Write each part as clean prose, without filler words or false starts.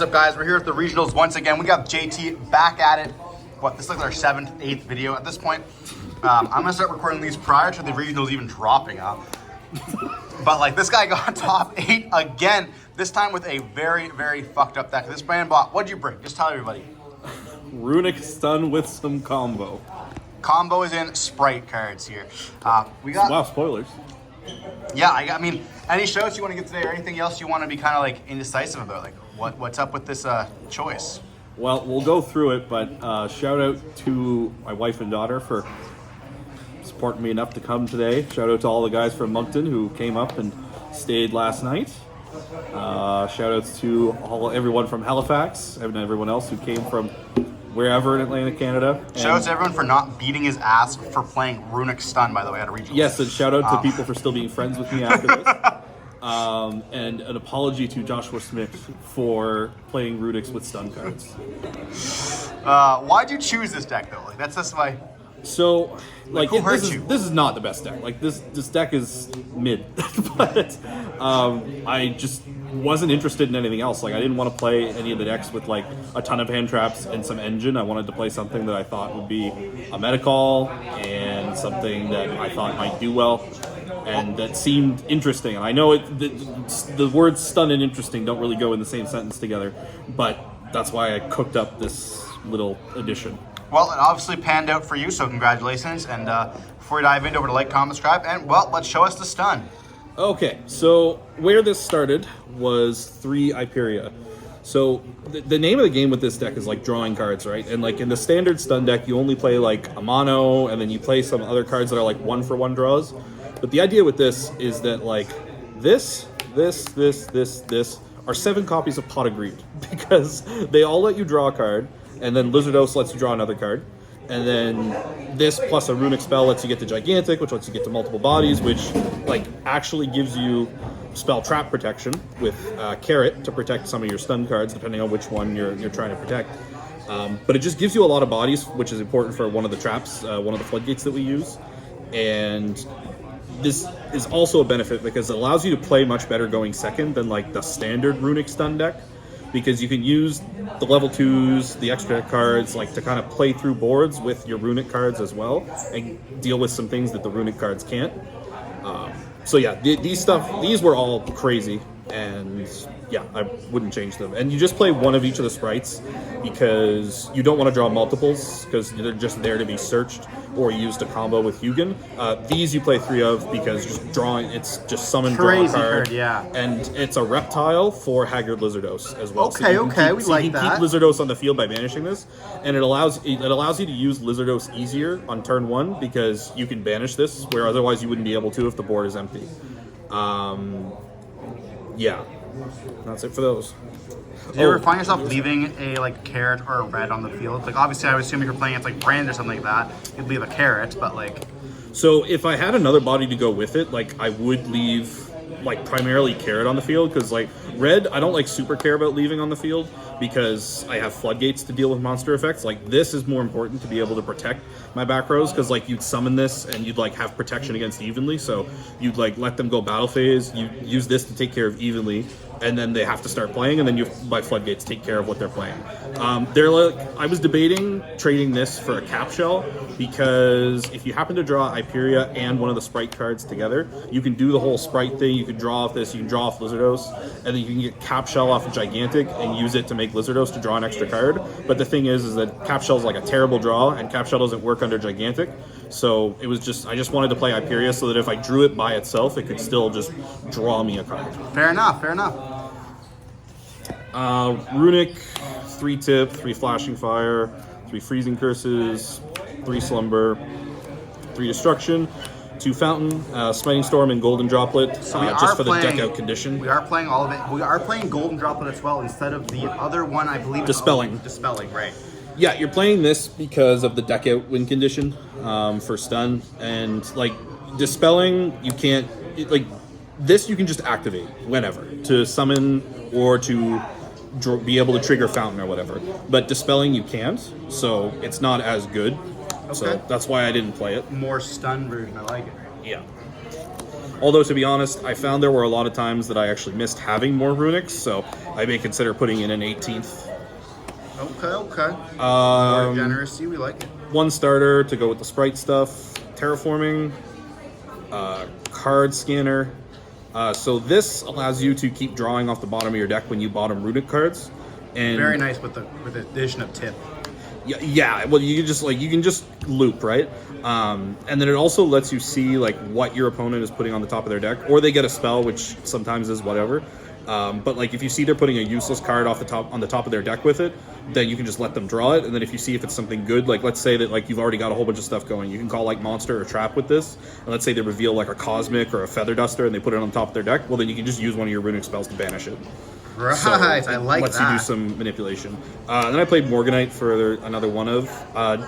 What's up, guys? We're here at the regionals once again. We got JT back at it. What, this is like our 7th, 8th video at this point. I'm gonna start recording these prior to the regionals even dropping up. But like, this guy got top 8 again, this time with a very, very fucked up deck. This brand bought, what'd you bring? Just tell everybody. Runick stun with some combo. Combo is in Sprite cards here. We got... Wow, spoilers. Yeah, I mean, any shows you want to get today or anything else you want to be kind of like indecisive about? Like, what's up with this choice? Well, we'll go through it, but shout out to my wife and daughter for supporting me enough to come today. Shout out to all the guys from Moncton who came up and stayed last night. Shout outs to everyone from Halifax and everyone else who came from wherever in Atlantic Canada. Shout out to everyone for not beating his ass for playing Runick stun, by the way, at a regional. Yes, and shout out to people for still being friends with me after this. And an apology to Joshua Smith for playing Runicks with stun cards. Why'd you choose this deck though? Like, that's just why. So, like, this is not the best deck. Like, this deck is mid, but I just wasn't interested in anything else. Like, I didn't want to play any of the decks with like a ton of hand traps and some engine. I wanted to play something that I thought would be a meta call and something that I thought might do well and that seemed interesting. And I know the words stun and interesting don't really go in the same sentence together, but that's why I cooked up this little addition. Well, it obviously panned out for you, so congratulations. And before we dive into, over to like, comment, subscribe, and well, let's show us the stun. Okay, so where this started was 3 Hyperia. So the name of the game with this deck is like drawing cards, right? And like in the standard stun deck, you only play like a mono, and then you play some other cards that are like 1-for-1 draws. But the idea with this is that like this are 7 copies of Pot of Greed, because they all let you draw a card, and then Lizardos lets you draw another card. And then this plus a Runick spell lets you get to Gigantic, which lets you get to multiple bodies, which like actually gives you spell trap protection with Carrot to protect some of your stun cards, depending on which one you're trying to protect. But it just gives you a lot of bodies, which is important for one of the traps, one of the floodgates that we use. And this is also a benefit because it allows you to play much better going second than like the standard Runick stun deck, because you can use the level 2s, the extra cards, like to kind of play through boards with your Runick cards as well and deal with some things that the Runick cards can't. So yeah, these were all crazy, and yeah, I wouldn't change them. And you just play one of each of the sprites because you don't want to draw multiples because they're just there to be searched or used to combo with Hugin. These you play 3 of because just drawing, it's just summon, draw a card. Yeah. And it's a reptile for Haggard Lizardos as well. Okay, so we like that. Keep Lizardos on the field by banishing this, and it allows you to use Lizardos easier on turn 1 because you can banish this, where otherwise you wouldn't be able to if the board is empty. Yeah, that's it for those. Do you ever find yourself leaving a like carrot or a red on the field? Like obviously, I would assume if you're playing it's like brand or something like that, you'd leave a carrot. But like, so if I had another body to go with it, like I would leave like primarily carrot on the field, because like red, I don't like super care about leaving on the field because I have floodgates to deal with monster effects. Like this is more important to be able to protect my back rows, because like you'd summon this and you'd like have protection against evenly, so you'd like let them go battle phase, you use this to take care of evenly, and then they have to start playing, and then you by floodgates take care of what they're playing. They're like, I was debating trading this for a cap shell, because if you happen to draw Hyperia and one of the sprite cards together, you can do the whole sprite thing. You can draw off this, you can draw off Lizardos, and then you can get cap shell off of Gigantic and use it to make Lizardos to draw an extra card. But the thing is that cap shell is like a terrible draw, and cap shell doesn't work under Gigantic. So it was just, I just wanted to play Hyperia so that if I drew it by itself, it could still just draw me a card. Fair enough, fair enough. Runick, 3 tip, 3 flashing fire, 3 freezing curses, 3 slumber, 3 destruction, 2 fountain, smiting storm, and golden droplet. So just for the deck out condition. We are playing all of it. We are playing golden droplet as well instead of the other one, I believe. Dispelling. Dispelling, right. Yeah, you're playing this because of the deck out win condition for stun, and like dispelling, you can't like this. You can just activate whenever to summon or to be able to trigger fountain or whatever. But dispelling you can't, so it's not as good. Okay. So that's why I didn't play it. More stun version, I like it. Yeah. Although, to be honest, I found there were a lot of times that I actually missed having more Runicks, so I may consider putting in an 18th. Okay. More generous, we like it. One starter to go with the sprite stuff, terraforming, card scanner. So this allows you to keep drawing off the bottom of your deck when you bottom Runick cards. And very nice with the addition of tip. Yeah. Well, you can just loop, right? And then it also lets you see like what your opponent is putting on the top of their deck, or they get a spell, which sometimes is whatever. But like if you see they're putting a useless card on the top of their deck with it, then you can just let them draw it. And then if you see if it's something good, like let's say that like you've already got a whole bunch of stuff going, you can call like monster or trap with this. And let's say they reveal like a cosmic or a feather duster and they put it on top of their deck. Well, then you can just use one of your Runick spells to banish it. Right, so I like lets that. you do some manipulation. Then I played Morganite for another one of,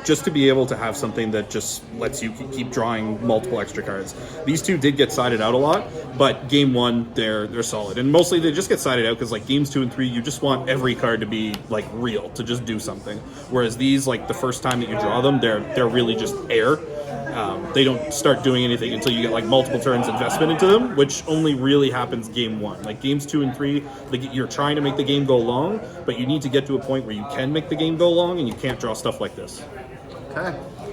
just to be able to have something that just lets you keep drawing multiple extra cards. These two did get sided out a lot, but game one, they're solid. And mostly they just get sided out because like games 2 and 3, you just want every card to be like real, to just do something. Whereas these, like the first time that you draw them, they're really just air. They don't start doing anything until you get like multiple turns investment into them, which only really happens game 1. Like games 2 and 3, you're trying to make the game go long, but you need to get to a point where you can make the game go long and you can't draw stuff like this. Okay.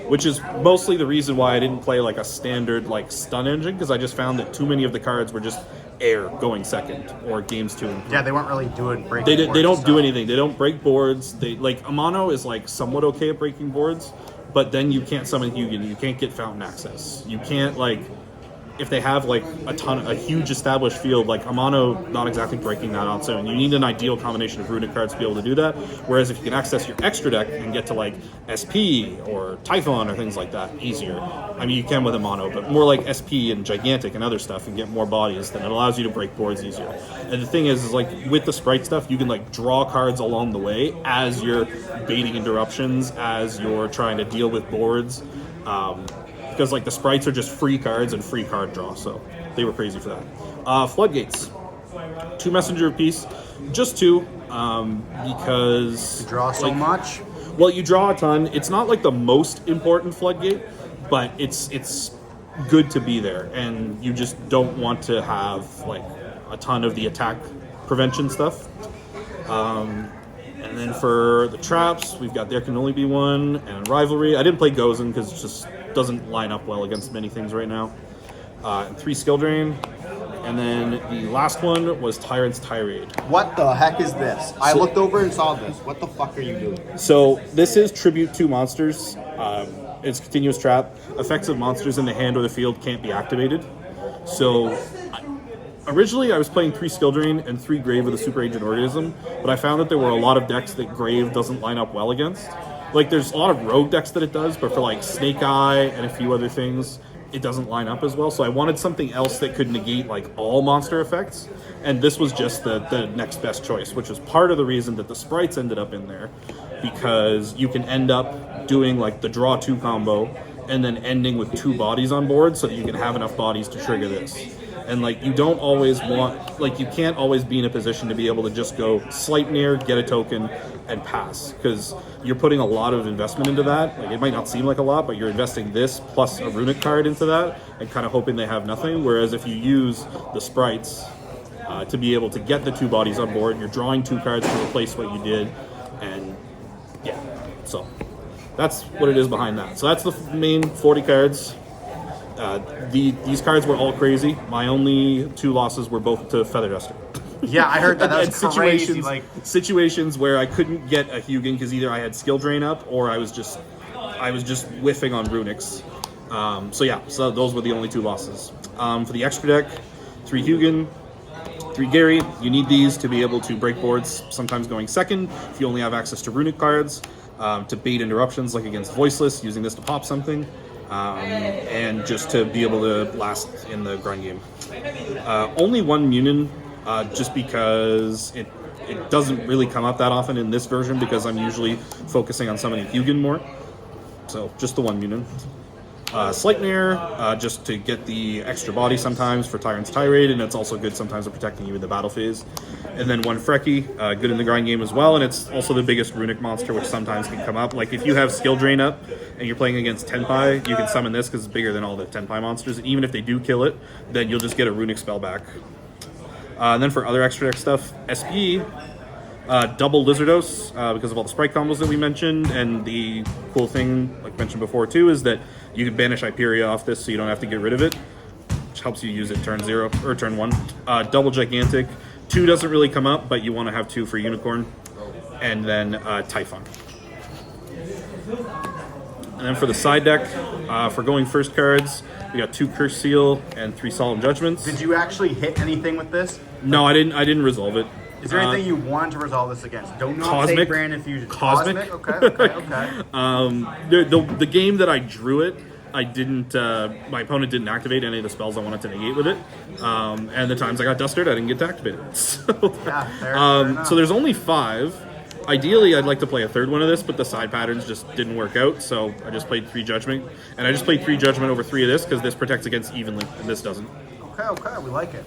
Which is mostly the reason why I didn't play like a standard like stun engine, because I just found that too many of the cards were just air going second, or games 2 and 3. Yeah, they weren't really doing breaking boards. They don't do anything. They don't break boards. They like Amano is like somewhat okay at breaking boards. But then you can't summon Hugin, you can't get Fountain Access. You can't, like, if they have, like, a huge established field, like, Amano not exactly breaking that on its own. You need an ideal combination of Runick cards to be able to do that. Whereas if you can access your extra deck and get to, like, SP or Typhon or things like that, easier. I mean, you can with Amano, but more like SP and Gigantic and other stuff and get more bodies, then it allows you to break boards easier. And the thing is like, with the sprite stuff, you can, like, draw cards along the way as you're baiting interruptions, as you're trying to deal with boards. Because like the sprites are just free cards and free card draw, so they were crazy for that. Floodgates, 2 messenger apiece, just 2, because you draw so much. Well, you draw a ton. It's not like the most important floodgate, but it's good to be there, and you just don't want to have like a ton of the attack prevention stuff. And then for the traps, we've got There Can Only Be One and Rivalry. I didn't play Gozen because it just doesn't line up well against many things right now. And 3 Skill Drain. And then the last one was Tyrant's Tirade. What the heck is this? I looked over and saw this. What the fuck are you doing? So this is Tribute to Monsters. It's continuous trap. Effects of monsters in the hand or the field can't be activated. So originally I was playing 3 Skill Drain and 3 Grave with a Super Agent Organism, but I found that there were a lot of decks that Grave doesn't line up well against. Like, there's a lot of rogue decks that it does, but for like Snake Eye and a few other things, it doesn't line up as well. So I wanted something else that could negate like all monster effects, and this was just the next best choice, which was part of the reason that the sprites ended up in there, because you can end up doing like the draw 2 combo and then ending with 2 bodies on board so that you can have enough bodies to trigger this. And like, you don't always want, like, you can't always be in a position to be able to just go Sleipnir, get a token, and pass, because you're putting a lot of investment into that. Like, it might not seem like a lot, but you're investing this plus a Runick card into that and kind of hoping they have nothing. Whereas if you use the sprites to be able to get the 2 bodies on board, you're drawing 2 cards to replace what you did, and yeah, so that's what it is behind that. So that's the main 40 cards. These cards were all crazy. My only 2 losses were both to Feather Duster. Yeah, I heard that. That was crazy. Situations where I couldn't get a Hugin because either I had Skill Drain up or I was just whiffing on Runicks. So those were the only 2 losses. For the extra deck, 3 Hugin, 3 Gary. You need these to be able to break boards, sometimes going second if you only have access to Runick cards, to bait interruptions like against Voiceless, using this to pop something. And just to be able to last in the grind game. Only 1 Munin, just because it doesn't really come up that often in this version, because I'm usually focusing on summoning Hugin more. So just the 1 Munin. Sleipnir, just to get the extra body sometimes for Tyrant's Tirade, and it's also good sometimes for protecting you in the battle phase. And then one Freki, good in the grind game as well, and it's also the biggest Runick monster, which sometimes can come up. Like if you have Skill Drain up and you're playing against Tenpai, you can summon this because it's bigger than all the Tenpai monsters, and even if they do kill it, then you'll just get a Runick spell back. And then for other extra deck stuff, SP, double Lizardos because of all the sprite combos that we mentioned, and the cool thing, like mentioned before too, is that you can banish Hyperia off this so you don't have to get rid of it, which helps you use it turn 0 or turn 1. Double Gigantic, 2 doesn't really come up, but you want to have 2 for Unicorn, and then Typhon. And then for the side deck, for going first cards, we got 2 Curse Seal and 3 Solemn Judgments. Did you actually hit anything with this? No, I didn't resolve it. Is there anything you want to resolve this against? Don't not Cosmic. say Brand Infusion. Cosmic. Okay. The game that I drew it, I didn't. My opponent didn't activate any of the spells I wanted to negate with it, and the times I got Dustered, I didn't get to activate it. So, Yeah, fair enough. so there's only 5. Ideally, I'd like to play a third one of this, but the side patterns just didn't work out, so I just played 3 Judgment, and I just played 3 Judgment over 3 of this because this protects against evenly, and this doesn't. Okay, we like it.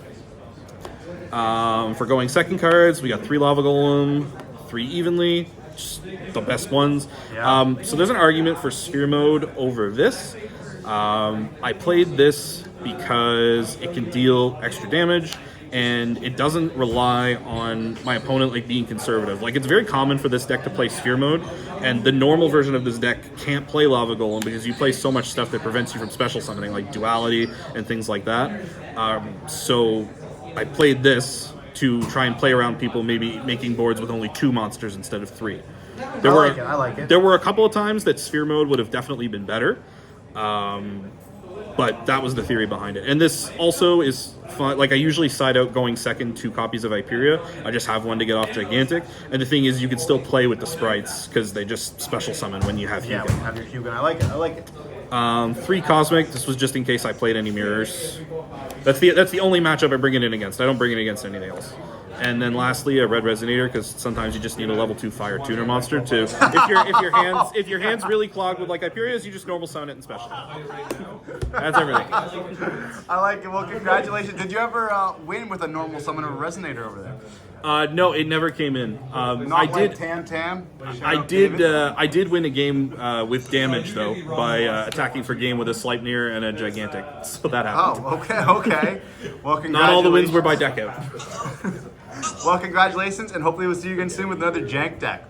For going second cards, we got 3 Lava Golem, 3 Evenly, just the best ones. Yeah. So there's an argument for Sphere Mode over this. I played this because it can deal extra damage, and it doesn't rely on my opponent like being conservative. Like, it's very common for this deck to play Sphere Mode, and the normal version of this deck can't play Lava Golem because you play so much stuff that prevents you from special summoning, like Duality and things like that. So I played this to try and play around people maybe making boards with only 2 monsters instead of 3. I like it. There were a couple of times that Sphere Mode would have definitely been better, but that was the theory behind it. And this also is fun. Like, I usually side out going second 2 copies of Hyperia. I just have one to get off Gigantic. And the thing is, you can still play with the sprites because they just special summon when you have Yeah, Hugo. we have your Hugo. I like it. 3 Cosmic. This was just in case I played any mirrors. That's the only matchup I bring it in against. I don't bring it against anything else. And then lastly, a Red Resonator, because sometimes you just need a level 2 Fire Tuner monster to. If your hand's really clogged with like Hyperias, you just normal summon it and special. That's everything. I like it. Well, congratulations. Did you ever win with a normal summon of a Resonator over there? No, it never came in. Not I like did. Tam. I did win a game with damage though by attacking for game with a Sleipnir and a Gigantic. So that happened. Oh, okay. Well, congratulations. Not all the wins were by deck out. Well, congratulations, and hopefully we'll see you again soon with another Jank deck.